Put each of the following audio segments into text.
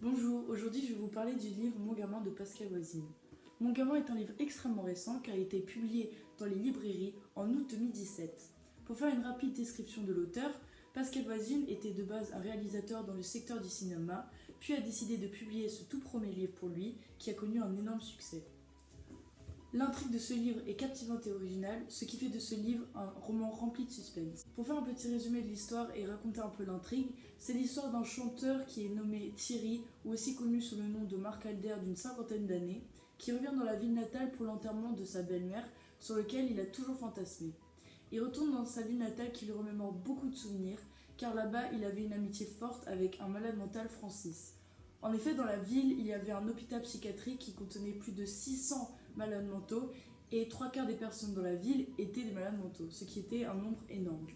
Bonjour, aujourd'hui je vais vous parler du livre Mon gamin de Pascal Voisine. Mon gamin est un livre extrêmement récent car il a été publié dans les librairies en août 2017. Pour faire une rapide description de l'auteur, Pascal Voisine était de base un réalisateur dans le secteur du cinéma, puis a décidé de publier ce tout premier livre pour lui qui a connu un énorme succès. L'intrigue de ce livre est captivante et originale, ce qui fait de ce livre un roman rempli de suspense. Pour faire un petit résumé de l'histoire et raconter un peu l'intrigue, c'est l'histoire d'un chanteur qui est nommé Thierry, ou aussi connu sous le nom de Marc Alder d'une cinquantaine d'années, qui revient dans la ville natale pour l'enterrement de sa belle-mère, sur lequel il a toujours fantasmé. Il retourne dans sa ville natale qui lui remémore beaucoup de souvenirs, car là-bas il avait une amitié forte avec un malade mental, Francis. En effet, dans la ville, il y avait un hôpital psychiatrique qui contenait plus de 600 malades mentaux et 3 quarts des personnes dans la ville étaient des malades mentaux, ce qui était un nombre énorme.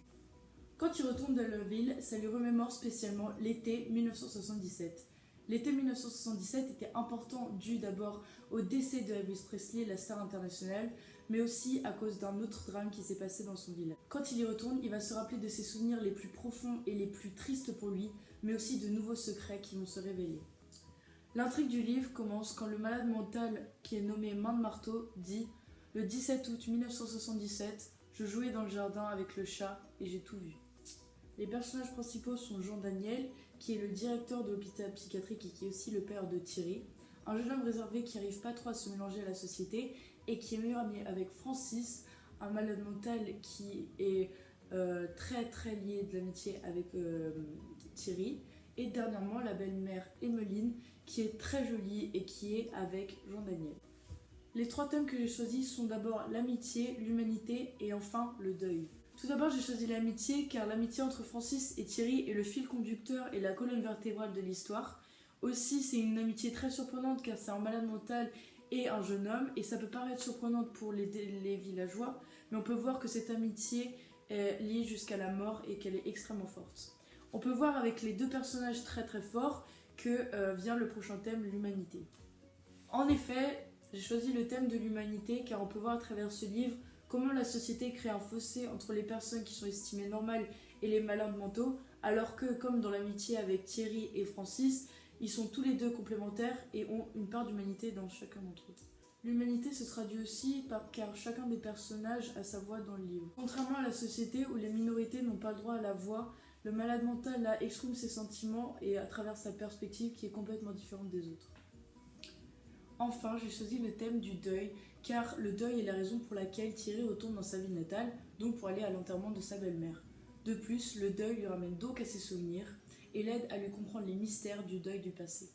Quand il retourne dans la ville, ça lui remémore spécialement l'été 1977. L'été 1977 était important dû d'abord au décès de Elvis Presley, la star internationale, mais aussi à cause d'un autre drame qui s'est passé dans son village. Quand il y retourne, il va se rappeler de ses souvenirs les plus profonds et les plus tristes pour lui, mais aussi de nouveaux secrets qui vont se révéler. L'intrigue du livre commence quand le malade mental, qui est nommé Main de Marteau, dit « Le 17 août 1977, je jouais dans le jardin avec le chat et j'ai tout vu. » Les personnages principaux sont Jean Daniel, qui est le directeur de l'hôpital psychiatrique et qui est aussi le père de Thierry, un jeune homme réservé qui n'arrive pas trop à se mélanger à la société et qui est meilleur ami avec Francis, un malade mental qui est très lié de l'amitié avec Thierry, et dernièrement la belle-mère Emmeline, qui est très jolie et qui est avec Jean Daniel. Les 3 thèmes que j'ai choisis sont d'abord l'amitié, l'humanité et enfin le deuil. Tout d'abord, j'ai choisi l'amitié car l'amitié entre Francis et Thierry est le fil conducteur et la colonne vertébrale de l'histoire. Aussi, c'est une amitié très surprenante car c'est un malade mental et un jeune homme et ça peut paraître surprenante pour les villageois, mais on peut voir que cette amitié est liée jusqu'à la mort et qu'elle est extrêmement forte. On peut voir avec les 2 personnages très forts que vient le prochain thème, l'humanité. En effet, j'ai choisi le thème de l'humanité car on peut voir à travers ce livre comment la société crée un fossé entre les personnes qui sont estimées normales et les malades mentaux, alors que, comme dans l'amitié avec Thierry et Francis, ils sont tous les 2 complémentaires et ont une part d'humanité dans chacun d'entre eux. L'humanité se traduit aussi car chacun des personnages a sa voix dans le livre. Contrairement à la société où les minorités n'ont pas le droit à la voix, le malade mental là exprime ses sentiments et à travers sa perspective qui est complètement différente des autres. Enfin, j'ai choisi le thème du deuil, car le deuil est la raison pour laquelle Thierry retourne dans sa ville natale, donc pour aller à l'enterrement de sa belle-mère. De plus, le deuil lui ramène donc à ses souvenirs et l'aide à lui comprendre les mystères du deuil du passé.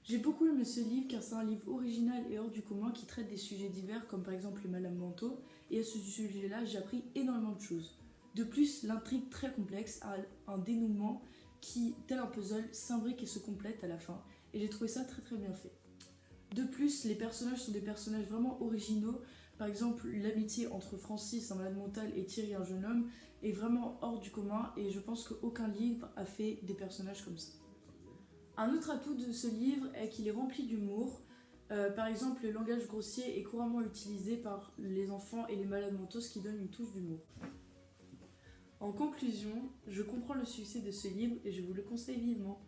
J'ai beaucoup aimé ce livre car c'est un livre original et hors du commun qui traite des sujets divers comme par exemple les malades mentaux, et à ce sujet-là, j'ai appris énormément de choses. De plus, l'intrigue très complexe a un dénouement qui, tel un puzzle, s'imbrique et se complète à la fin, et j'ai trouvé ça très bien fait. De plus, les personnages sont des personnages vraiment originaux. Par exemple, l'amitié entre Francis, un malade mental, et Thierry, un jeune homme, est vraiment hors du commun et je pense qu'aucun livre a fait des personnages comme ça. Un autre atout de ce livre est qu'il est rempli d'humour. Par exemple, le langage grossier est couramment utilisé par les enfants et les malades mentaux, ce qui donne une touche d'humour. En conclusion, je comprends le succès de ce livre et je vous le conseille vivement.